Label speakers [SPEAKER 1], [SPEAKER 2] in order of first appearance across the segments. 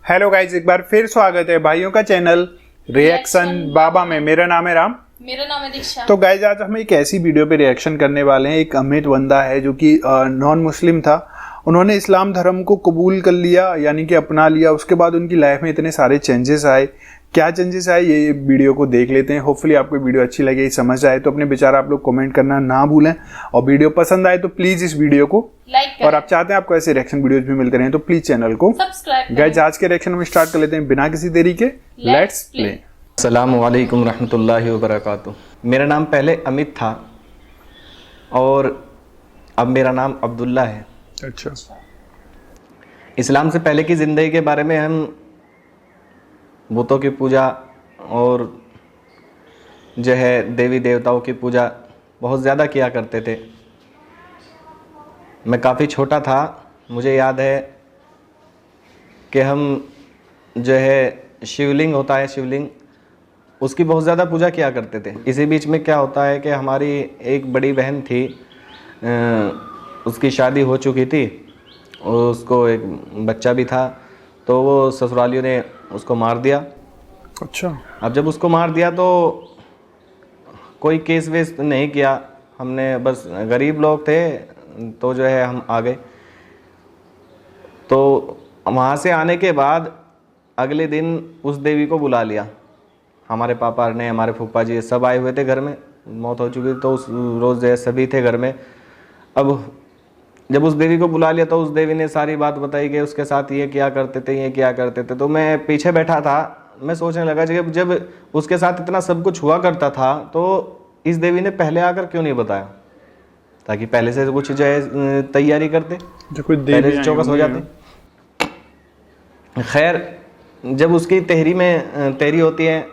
[SPEAKER 1] Hello guys, एक बार फिर स्वागत है भाइयों का चैनल रिएक्शन बाबा में। मेरा नाम है राम।
[SPEAKER 2] मेरा नाम है दीक्षा।
[SPEAKER 1] तो गाइज आज हम एक ऐसी वीडियो पे रिएक्शन करने वाले हैं। एक अमित बंदा है जो कि नॉन मुस्लिम था। उन्होंने इस्लाम धर्म को कबूल कर लिया, यानी कि अपना लिया। उसके बाद उनकी लाइफ में इतने सारे चेंजेस आए। क्या चेंजेस आए ये वीडियो को देख लेते हैं। होपफुली आपको वीडियो अच्छी लगे, समझ आए तो अपने विचार आप लोग कमेंट करना ना भूलें। और वीडियो पसंद आए तो प्लीज इस वीडियो को
[SPEAKER 2] लाइक करें।
[SPEAKER 1] और आप चाहते हैं आपको ऐसे रिएक्शन वीडियोज भी मिलते रहें तो प्लीज चैनल को
[SPEAKER 2] सब्सक्राइब करें।
[SPEAKER 1] गाइज आज के रिएक्शन में स्टार्ट कर लेते हैं बिना किसी देरी के। Let's play.
[SPEAKER 3] अस्सलामु अलैकुम रहमतुल्लाहि व बरकातुहू। मेरा नाम पहले अमित था और अब मेरा नाम अब्दुल्ला है।
[SPEAKER 1] अच्छा,
[SPEAKER 3] इस्लाम से पहले की ज़िंदगी के बारे में हम बुतों की पूजा और जो है देवी देवताओं की पूजा बहुत ज़्यादा किया करते थे। मैं काफ़ी छोटा था, मुझे याद है कि हम जो है शिवलिंग होता है, शिवलिंग उसकी बहुत ज़्यादा पूजा किया करते थे। इसी बीच में क्या होता है कि हमारी एक बड़ी बहन थी, उसकी शादी हो चुकी थी और उसको एक बच्चा भी था, तो वो ससुरालियों ने उसको मार दिया।
[SPEAKER 1] अच्छा।
[SPEAKER 3] अब जब उसको मार दिया तो कोई केस वेस नहीं किया हमने, बस गरीब लोग थे तो जो है हम आ गए। तो वहाँ से आने के बाद अगले दिन उस देवी को बुला लिया। हमारे पापा ने, हमारे फूफा जी सब आए हुए थे घर में, मौत हो चुकी थी तो उस रोज़ जो है सभी थे घर में। अब जब उस देवी को बुला लिया तो उस देवी ने सारी बात बताई कि उसके साथ ये क्या करते थे, ये क्या करते थे। तो मैं पीछे बैठा था, मैं सोचने लगा कि जब उसके साथ इतना सब कुछ हुआ करता था तो इस देवी ने पहले आकर क्यों नहीं बताया, ताकि पहले से कुछ जो है तैयारी करते, पहले से चौकस हो जाते। खैर, जब उसकी तहरी होती है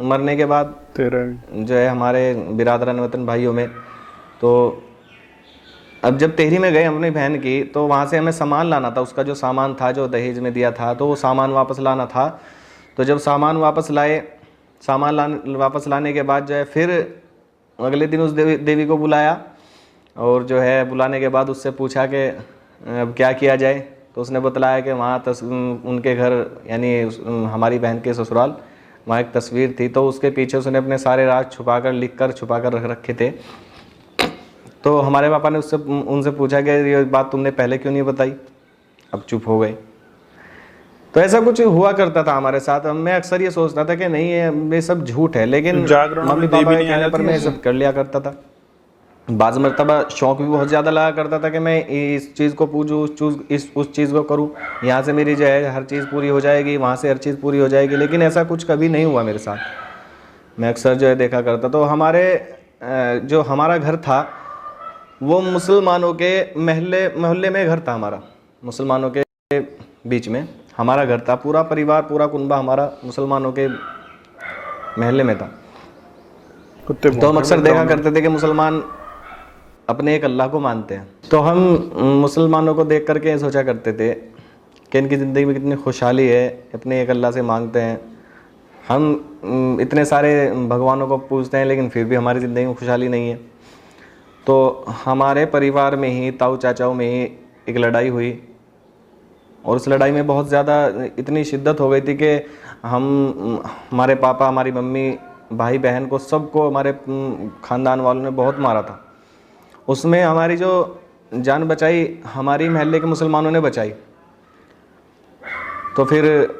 [SPEAKER 3] मरने के बाद जो है हमारे बिरादरान वतन भाइयों में, तो अब जब तहरी में गए अपनी बहन की तो वहाँ से हमें सामान लाना था। उसका जो सामान था जो दहेज में दिया था तो वो सामान वापस लाना था। तो जब सामान वापस वापस लाने के बाद जो है फिर अगले दिन उस देवी को बुलाया और जो है बुलाने के बाद उससे पूछा कि अब क्या किया जाए। तो उसने बतलाया कि वहाँ उनके घर यानी हमारी बहन के ससुराल वहाँ एक तस्वीर थी, तो उसके पीछे उसने अपने सारे राज छुपा कर रख रखे थे। तो हमारे पापा ने उनसे पूछा कि ये बात तुमने पहले क्यों नहीं बताई। अब चुप हो गए। तो ऐसा कुछ हुआ करता था हमारे साथ। मैं अक्सर ये सोचता था कि नहीं ये सब झूठ है, लेकिन मम्मी पापा के कहने पर मैं ये सब कर लिया करता था। बाज़ मरतबा शौक़ भी बहुत ज़्यादा लगा करता था कि मैं इस चीज़ को पूजूँ, उस चीज़ को करूँ, यहाँ से मेरी जो है हर चीज़ पूरी हो जाएगी, वहाँ से हर चीज़ पूरी हो जाएगी। लेकिन ऐसा कुछ कभी नहीं हुआ मेरे साथ। मैं अक्सर जो है देखा करता। तो जो हमारा घर था वो मुसलमानों के मोहल्ले में घर था। हमारा मुसलमानों के बीच में हमारा घर था। पूरा परिवार, पूरा कुनबा हमारा मुसलमानों के महल्ले में था। तो हम अक्सर देखा करते थे कि मुसलमान अपने एक अल्लाह को मानते हैं। तो हम मुसलमानों को देख करके सोचा करते थे कि इनकी ज़िंदगी में कितनी खुशहाली है, अपने एक अल्लाह से मांगते हैं। हम इतने सारे भगवानों को पूजते हैं लेकिन फिर भी हमारी ज़िंदगी में खुशहाली नहीं है। तो हमारे परिवार में ही, ताऊ चाचाओं में ही एक लड़ाई हुई और उस लड़ाई में बहुत ज़्यादा इतनी शिद्दत हो गई थी कि हमारे पापा, हमारी मम्मी, भाई बहन को, सबको हमारे ख़ानदान वालों ने बहुत मारा था। उसमें हमारी जो जान बचाई हमारी महल्ले के मुसलमानों ने बचाई। तो फिर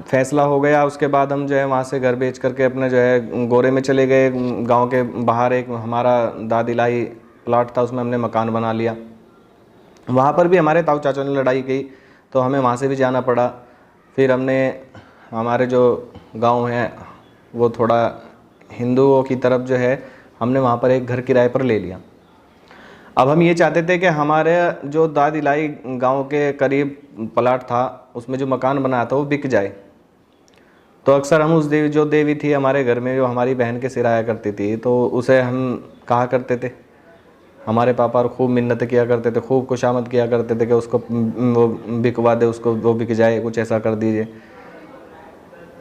[SPEAKER 3] फैसला हो गया। उसके बाद हम जो है वहाँ से घर बेच करके अपने जो है गोरे में चले गए। गांव के बाहर एक हमारा दादिलाई प्लाट था, उसमें हमने मकान बना लिया। वहाँ पर भी हमारे ताऊ चाचा ने लड़ाई की तो हमें वहाँ से भी जाना पड़ा। फिर हमारे जो गांव है वो थोड़ा हिंदुओं की तरफ जो है, हमने वहाँ पर एक घर किराए पर ले लिया। अब हम ये चाहते थे कि हमारे जो दादिलाई गांव के करीब प्लाट था उसमें जो मकान बनाया था वो बिक जाए। तो अक्सर हम उस जो देवी थी हमारे घर में, जो हमारी बहन के सिर आया करती थी, तो उसे हम कहा करते थे। हमारे पापा और खूब मिन्नतें किया करते थे, खूब खुशामद किया करते थे कि उसको वो बिकवा दे, उसको वो बिक जाए, कुछ ऐसा कर दीजिए।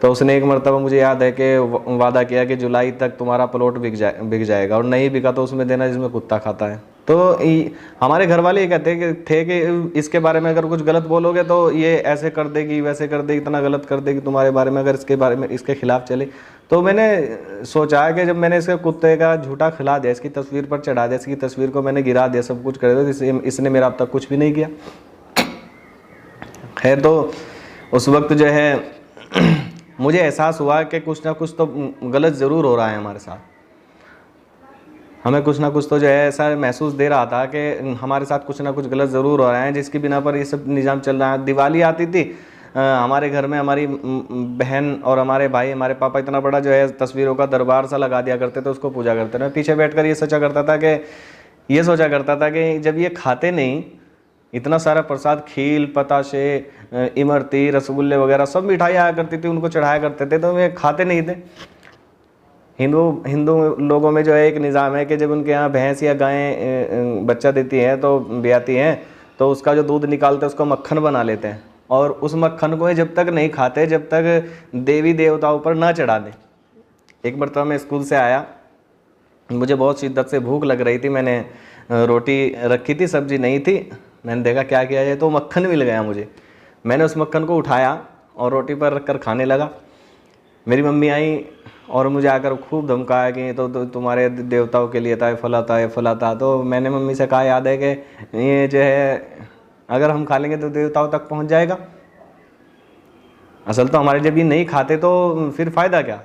[SPEAKER 3] तो उसने एक मरतबा मुझे याद है कि वादा किया कि जुलाई तक तुम्हारा प्लॉट बिक जाएगा, और नहीं बिका तो उसमें देना जिसमें कुत्ता खाता है। तो हमारे घर वाले ये कहते थे कि इसके बारे में अगर कुछ गलत बोलोगे तो ये ऐसे कर देगी, वैसे कर देगी, इतना गलत कर देगी तुम्हारे बारे में अगर इसके बारे में इसके खिलाफ चले। तो मैंने सोचा कि जब मैंने इसके कुत्ते का झूठा खिला दिया, इसकी तस्वीर पर चढ़ा दिया, इसकी तस्वीर को मैंने गिरा दिया, सब कुछ कर दिया, इसने मेरा अब तक कुछ भी नहीं किया। खैर, तो उस वक्त जो है मुझे एहसास हुआ कि कुछ ना कुछ तो गलत ज़रूर हो रहा है हमारे साथ। हमें कुछ ना कुछ तो जो है ऐसा महसूस दे रहा था कि हमारे साथ कुछ ना कुछ गलत ज़रूर हो रहा है, जिसकी बिना पर ये सब निज़ाम चल रहा है। दिवाली आती थी, हमारे घर में हमारी बहन और हमारे भाई, हमारे पापा इतना बड़ा जो है तस्वीरों का दरबार सा लगा दिया करते थे, उसको पूजा करते थे। मैं पीछे बैठकर ये सोचा करता था कि जब ये खाते नहीं, इतना सारा प्रसाद, खील, पताशे, इमरती, रसगुल्ले वगैरह सब मिठाई आया करती थी, उनको चढ़ाया करते थे, तो वे खाते नहीं थे। हिंदू लोगों में जो है एक निज़ाम है कि जब उनके यहाँ भैंस या गायें बच्चा देती हैं तो ब्याती हैं, तो उसका जो दूध निकालते हैं उसको मक्खन बना लेते हैं, और उस मक्खन को जब तक नहीं खाते जब तक देवी देवताओं पर ना चढ़ा दें। एक मरतबा मैं स्कूल से आया, मुझे बहुत शिद्दत से भूख लग रही थी, मैंने रोटी रखी थी, सब्जी नहीं थी, मैंने देखा क्या किया जाए, तो मक्खन मिल गया मुझे। मैंने उस मक्खन को उठाया और रोटी पर रख कर खाने लगा। मेरी मम्मी आई और मुझे आकर खूब धमकाया कि तो तुम्हारे देवताओं के लिए था, ये फला था। तो मैंने मम्मी से कहा, याद है कि ये जो है अगर हम खा लेंगे तो देवताओं तक पहुंच जाएगा। असल तो हमारे जब ये नहीं खाते तो फिर फ़ायदा क्या।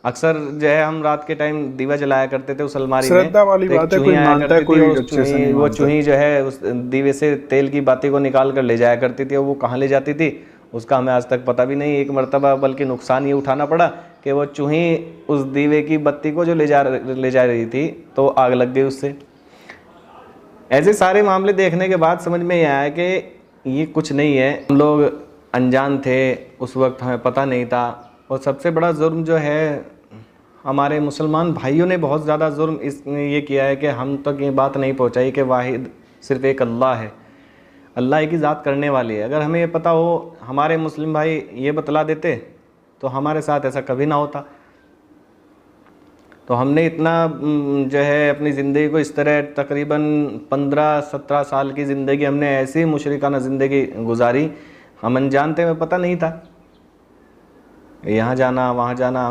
[SPEAKER 3] अक्सर जो है हम रात के टाइम दीवा जलाया करते थे उस अलमारी में,
[SPEAKER 1] श्रद्धा वाली बात है, कोई मानता है, कोई अच्छे से नहीं
[SPEAKER 3] वो चूही जो है उस दीवे से तेल की बाती को निकाल कर ले जाया करती थी, और वो कहाँ ले जाती थी उसका हमें आज तक पता भी नहीं। एक मरतबा बल्कि नुकसान ये उठाना पड़ा कि वो चूही उस दीवे की बत्ती को जो ले जा रही थी तो आग लग गई उससे। ऐसे सारे मामले देखने के बाद समझ में आया कि ये कुछ नहीं है, हम लोग अनजान थे, उस वक्त हमें पता नहीं था। और सबसे बड़ा जुर्म जो है हमारे मुसलमान भाइयों ने बहुत ज़्यादा जुर्म ये किया है कि हम तक ये बात नहीं पहुंचाई कि वाहिद सिर्फ़ एक अल्लाह है, अल्लाह एक ही ज़ात करने वाली है। अगर हमें ये पता हो, हमारे मुस्लिम भाई ये बतला देते तो हमारे साथ ऐसा कभी ना होता। तो हमने इतना जो है अपनी ज़िंदगी को इस तरह तकरीबन 15-17 साल की ज़िंदगी हमने ऐसी मुशरिकाना ज़िंदगी गुजारी, हम अनजान थे, हमें पता नहीं था। यहाँ जाना, वहाँ जाना,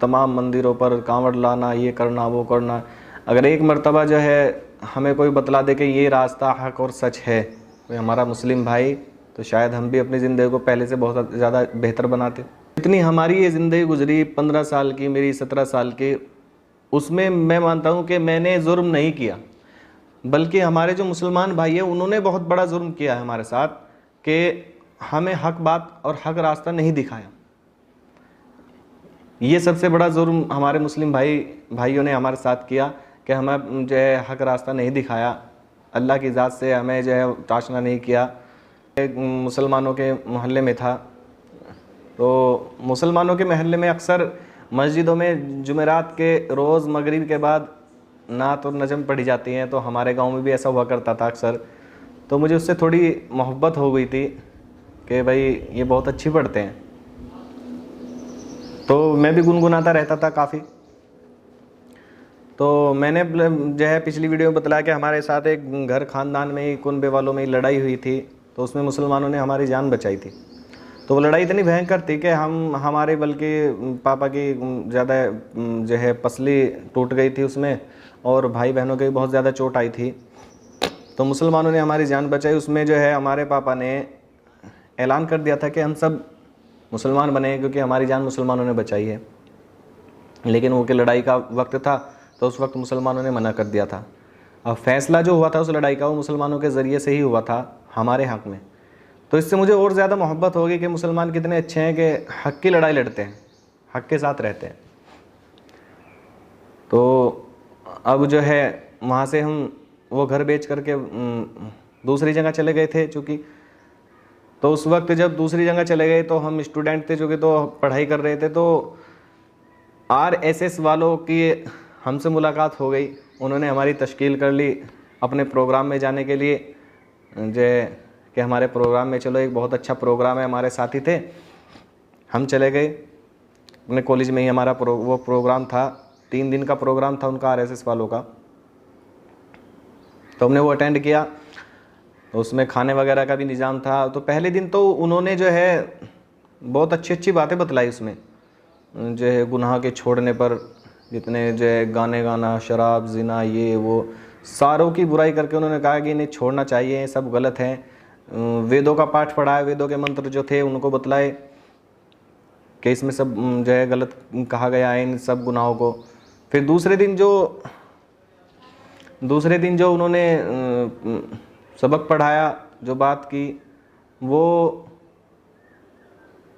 [SPEAKER 3] तमाम मंदिरों पर कांवड़ लाना, ये करना, वो करना। अगर एक मर्तबा जो है हमें कोई बतला दे कि ये रास्ता हक और सच है, कोई हमारा मुस्लिम भाई, तो शायद हम भी अपनी ज़िंदगी को पहले से बहुत ज़्यादा बेहतर बनाते। इतनी हमारी ये ज़िंदगी गुजरी 15 साल की, मेरी 17 साल की, उसमें मैं मानता हूँ कि मैंने जुर्म नहीं किया, बल्कि हमारे जो मुसलमान भाई हैं उन्होंने बहुत बड़ा जुर्म किया है हमारे साथ कि हमें हक बात और हक रास्ता नहीं दिखाया। ये सबसे बड़ा जुर्म हमारे मुस्लिम भाइयों ने हमारे साथ किया कि हमें जो है हक रास्ता नहीं दिखाया, अल्लाह की ज़ात से हमें जो है ताशना नहीं किया। एक मुसलमानों के मोहल्ले में था, तो मुसलमानों के मोहल्ले में अक्सर मस्जिदों में जुमेरात के रोज़ मगरिब के बाद नात और नजम पढ़ी जाती हैं, तो हमारे गांव में भी ऐसा हुआ करता था अक्सर। तो मुझे उससे थोड़ी मोहब्बत हो गई थी कि भाई ये बहुत अच्छी पढ़ते हैं, तो मैं भी गुनगुनाता रहता था काफ़ी। तो मैंने जो है पिछली वीडियो में बताया कि हमारे साथ एक घर ख़ानदान में ही, कुनबे वालों में ही लड़ाई हुई थी, तो उसमें मुसलमानों ने हमारी जान बचाई थी। तो वो लड़ाई इतनी भयंकर थी कि हमारे बल्कि पापा की ज़्यादा जो है पसली टूट गई थी उसमें, और भाई बहनों के भी बहुत ज़्यादा चोट आई थी। तो मुसलमानों ने हमारी जान बचाई। उसमें जो है हमारे पापा ने ऐलान कर दिया था कि हम सब मुसलमान बने क्योंकि हमारी जान मुसलमानों ने बचाई है। लेकिन वो कि लड़ाई का वक्त था, तो उस वक्त मुसलमानों ने मना कर दिया था। अब फैसला जो हुआ था उस लड़ाई का, वो मुसलमानों के ज़रिए से ही हुआ था हमारे हक़ में। तो इससे मुझे और ज़्यादा मोहब्बत होगी कि मुसलमान कितने अच्छे हैं कि हक़ की लड़ाई लड़ते हैं, हक़ के साथ रहते हैं। तो अब जो है वहाँ से हम वो घर बेच करके दूसरी जगह चले गए थे चूँकि। तो उस वक्त जब दूसरी जगह चले गए तो हम स्टूडेंट थे चूँकि, तो पढ़ाई कर रहे थे। तो RSS वालों की हमसे मुलाकात हो गई, उन्होंने हमारी तश्कील कर ली अपने प्रोग्राम में जाने के लिए, जो कि हमारे प्रोग्राम में चलो, एक बहुत अच्छा प्रोग्राम है, हमारे साथी थे, हम चले गए। अपने कॉलेज में ही हमारा वो प्रोग्राम था, 3 दिन का प्रोग्राम था उनका, RSS वालों का। तो हमने वो अटेंड किया। तो उसमें खाने वगैरह का भी निज़ाम था। तो पहले दिन तो उन्होंने जो है बहुत अच्छी अच्छी बातें बतलाई उसमें, जो है गुनाह के छोड़ने पर, जितने जो है गाने गाना, शराब, जिना, ये वो सारों की बुराई करके उन्होंने कहा कि इन्हें छोड़ना चाहिए, सब गलत हैं। वेदों का पाठ पढ़ाया, वेदों के मंत्र जो थे उनको बतलाए कि इसमें सब जो है गलत कहा गया है, इन सब गुनाहों को। फिर दूसरे दिन जो उन्होंने सबक पढ़ाया, जो बात की, वो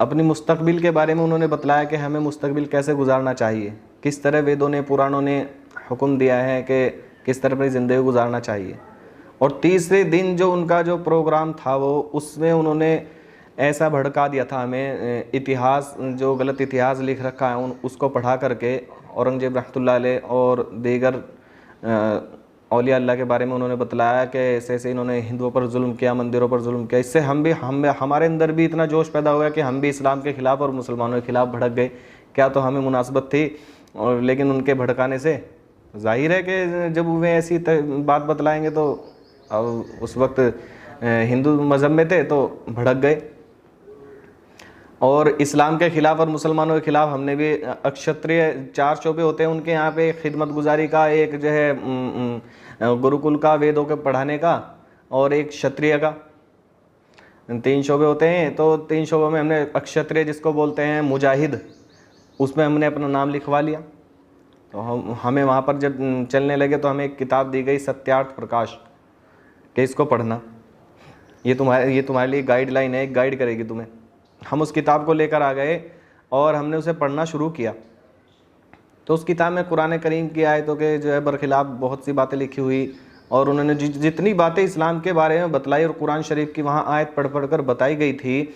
[SPEAKER 3] अपनी मुस्तकबिल के बारे में उन्होंने बतलाया कि हमें मुस्तकबिल कैसे गुजारना चाहिए, किस तरह वेदों ने, पुराणों ने हुक्म दिया है कि किस तरह अपनी ज़िंदगी गुजारना चाहिए। और तीसरे दिन जो उनका जो प्रोग्राम था वो, उसमें उन्होंने ऐसा भड़का दिया था हमें, इतिहास, जो गलत इतिहास लिख रखा है उसको पढ़ा करके औरंगजेब रहमतुल्लाह अलैह और दीगर औलिया अल्लाह के बारे में उन्होंने बतलाया कि ऐसे ऐसे इन्होंने हिंदुओं पर जुल्म किया, मंदिरों पर जुल्म किया। इससे हमारे अंदर भी इतना जोश पैदा हुआ कि हम भी इस्लाम के ख़िलाफ़ और मुसलमानों के ख़िलाफ़ भड़क गए। क्या तो हमें मुनासबत थी, और लेकिन उनके भड़काने से जाहिर है कि जब वे ऐसी बात बतलाएंगे तो अब उस वक्त हिंदू मज़हब में थे तो भड़क गए। और इस्लाम के ख़िलाफ़ और मुसलमानों के ख़िलाफ़ हमने भी अक्षत्रिय 4 शोबे होते हैं उनके यहाँ पे, खिदमत गुजारी का, एक जो है गुरुकुल का, वेदों के पढ़ाने का, और एक क्षत्रिय का, 3 शोबे होते हैं। तो 3 शोबों में हमने अक्षत्रिय, जिसको बोलते हैं मुजाहिद, उसमें हमने अपना नाम लिखवा लिया। तो हमें वहाँ पर जब चलने लगे तो हमें एक किताब दी गई, सत्यार्थ प्रकाश, कि इसको पढ़ना, ये तुम्हारे लिए गाइडलाइन है, एक गाइड करेगी तुम्हें। हम उस किताब को लेकर आ गए और हमने उसे पढ़ना शुरू किया। तो उस किताब में कुरान करीम की आयतों के जो है बरखिलाफ़ बहुत सी बातें लिखी हुई, और उन्होंने जितनी बातें इस्लाम के बारे में बतलाई, और कुरान शरीफ की वहाँ आयत पढ़ कर बताई गई थी,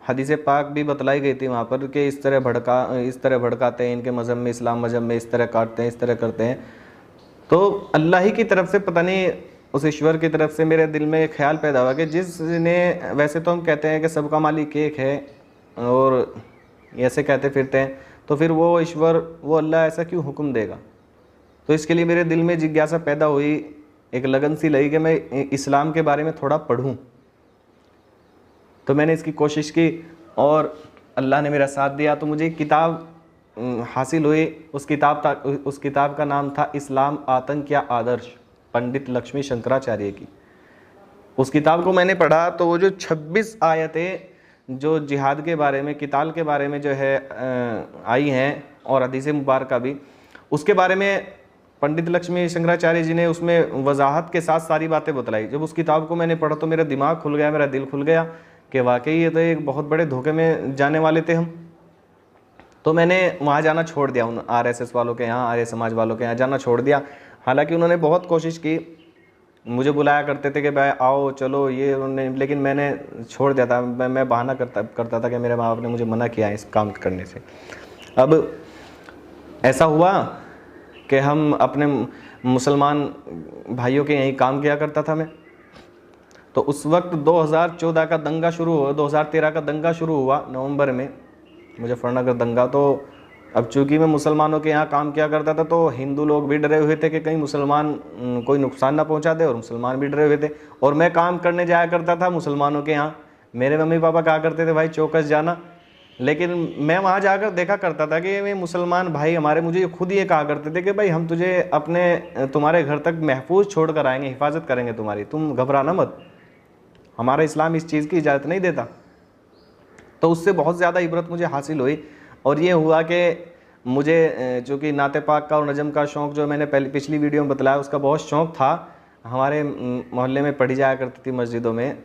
[SPEAKER 3] हदीस पाक भी बतलाई गई थी वहाँ पर कि इस तरह भड़काते हैं, इनके मज़हब में, इस्लाम मज़हब में इस तरह काटते हैं, इस तरह करते हैं। तो अल्लाह ही की तरफ से, पता नहीं उस ईश्वर की तरफ से मेरे दिल में एक ख्याल पैदा हुआ कि जिसने, वैसे तो हम कहते हैं कि सबका मालिक एक है और ऐसे कहते फिरते हैं, तो फिर वो ईश्वर, वो अल्लाह ऐसा क्यों हुक्म देगा। तो इसके लिए मेरे दिल में जिज्ञासा पैदा हुई, एक लगन सी लगी कि मैं इस्लाम के बारे में थोड़ा पढ़ूं। तो मैंने इसकी कोशिश की और अल्लाह ने मेरा साथ दिया। तो मुझे एक किताब हासिल हुई। उस किताब का नाम था इस्लाम आतंक या आदर्श, पंडित लक्ष्मी शंकराचार्य की। उस किताब को मैंने पढ़ा तो वो जो 26 आयतें जो जिहाद के बारे में, किताल के बारे में जो है आई हैं, और हदीस मुबारक भी, उसके बारे में पंडित लक्ष्मी शंकराचार्य जी ने उसमें वजाहत के साथ सारी बातें बतलाई। जब उस किताब को मैंने पढ़ा तो मेरा दिमाग खुल गया, मेरा दिल खुल गया कि वाकई ये तो एक बहुत बड़े धोखे में जाने वाले थे हम। तो मैंने वहाँ जाना छोड़ दिया, उन RSS वालों के यहाँ, आर्य समाज वालों के यहाँ जाना छोड़ दिया। हालांकि उन्होंने बहुत कोशिश की, मुझे बुलाया करते थे कि भाई आओ चलो ये, उन्होंने, लेकिन मैंने छोड़ दिया था। मैं बहाना करता था कि मेरे माँ बाप ने मुझे मना किया है इस काम करने से। अब ऐसा हुआ कि हम अपने मुसलमान भाइयों के यहीं काम किया करता था मैं। तो उस वक्त 2014 का दंगा शुरू हुआ, 2013 का दंगा शुरू हुआ नवंबर में, मुजफ्फरनगर दंगा। तो अब चूँकि मैं मुसलमानों के यहाँ काम किया करता था तो हिंदू लोग भी डरे हुए थे कि कहीं मुसलमान कोई नुकसान ना पहुँचा दे, और मुसलमान भी डरे हुए थे। और मैं काम करने जाया करता था मुसलमानों के यहाँ। मेरे मम्मी पापा कहा करते थे भाई चौकस जाना, लेकिन मैं वहाँ जाकर देखा करता था कि वे मुसलमान भाई हमारे मुझे खुद ये कहा करते थे कि भाई हम तुझे तुम्हारे घर तक महफूज छोड़ कर आएंगे, हिफाजत करेंगे तुम्हारी, तुम घबराना मत, हमारा इस्लाम इस चीज़ की इजाज़त नहीं देता। तो उससे बहुत ज़्यादा इबरत मुझे हासिल हुई। और ये हुआ कि मुझे चूँकि नाते पाक का और नजम का शौक़, जो मैंने पिछली वीडियो में बतलाया, उसका बहुत शौक़ था। हमारे मोहल्ले में पढ़ी जाया करती थी मस्जिदों में,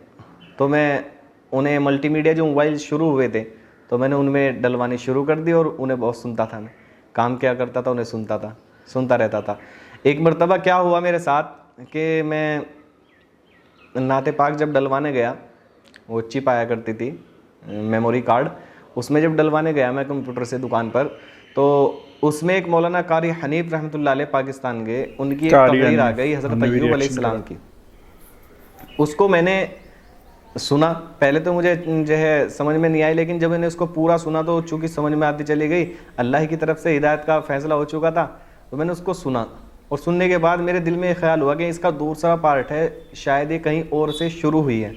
[SPEAKER 3] तो मैं उन्हें मल्टीमीडिया जो मोबाइल शुरू हुए थे तो मैंने उनमें डलवानी शुरू कर दी, और उन्हें बहुत सुनता था। मैं काम क्या करता था उन्हें सुनता रहता था। एक मरतबा क्या हुआ मेरे साथ कि मैं नाते पाक जब डलवाने गया, वो चिप आया करती थी मेमोरी कार्ड, उसमें जब डलवाने गया मैं कंप्यूटर से दुकान पर, तो उसमें एक मौलाना कारी हनीफ रहमतुल्लाह अलैह पाकिस्तान के, उनकी एक तकरीर आ गई हज़रत अय्यूब अलैहिस्सलाम की। उसको मैंने सुना। पहले तो मुझे जो है समझ में नहीं आई, लेकिन जब मैंने उसको पूरा सुना तो चूँकि समझ में आती चली गई, अल्लाह की तरफ से हिदायत का फ़ैसला हो चुका था, तो मैंने उसको सुना। और सुनने के बाद मेरे दिल में ये ख्याल हुआ कि इसका दूसरा पार्ट है, शायद ये कहीं और से शुरू हुई है।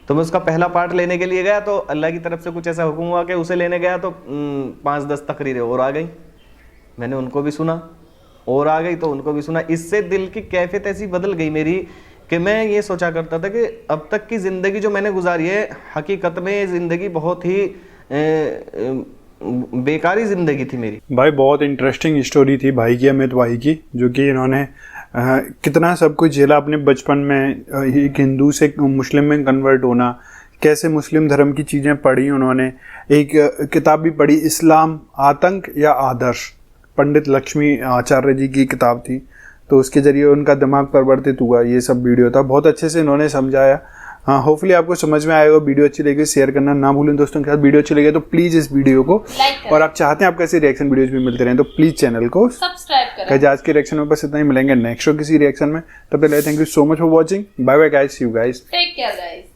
[SPEAKER 3] तो मैं उसका पहला पार्ट लेने के लिए गया तो अल्लाह की तरफ से कुछ ऐसा हुक्म हुआ कि उसे लेने गया तो 5-10 तकरीरें और आ गई, मैंने उनको भी सुना, और आ गई तो उनको भी सुना। इससे दिल की कैफियत ऐसी बदल गई मेरी कि मैं ये सोचा करता था कि अब तक की ज़िंदगी जो मैंने गुजारी है, हकीकत में ये ज़िंदगी बहुत ही बेकारी ज़िंदगी थी मेरी।
[SPEAKER 1] भाई बहुत इंटरेस्टिंग स्टोरी थी भाई की, अमित भाई की, जो कि इन्होंने कितना सब कुछ झेला अपने बचपन में, एक हिंदू से मुस्लिम में कन्वर्ट होना, कैसे मुस्लिम धर्म की चीज़ें पढ़ी उन्होंने। एक किताब भी पढ़ी, इस्लाम आतंक या आदर्श, पंडित लक्ष्मी आचार्य जी की किताब थी, तो उसके ज़रिए उनका दिमाग परिवर्तित हुआ। ये सब वीडियो था, बहुत अच्छे से इन्होंने समझाया। हाँ, होपफुली आपको समझ में आएगा। वीडियो अच्छी लगी शेयर करना ना भूलें दोस्तों के साथ। वीडियो अच्छी लगी तो प्लीज़ इस वीडियो को लाइक, और आप चाहते हैं आपको ऐसे रिएक्शन वीडियोज भी मिलते रहें तो प्लीज़ चैनल को
[SPEAKER 2] सब्सक्राइब करें।
[SPEAKER 1] आज के रिएक्शन में बस इतना ही, मिलेंगे नेक्स्ट किसी रिएक्शन में। तब तक thank you so much for watching. Bye bye guys, see you guys,
[SPEAKER 2] take care guys.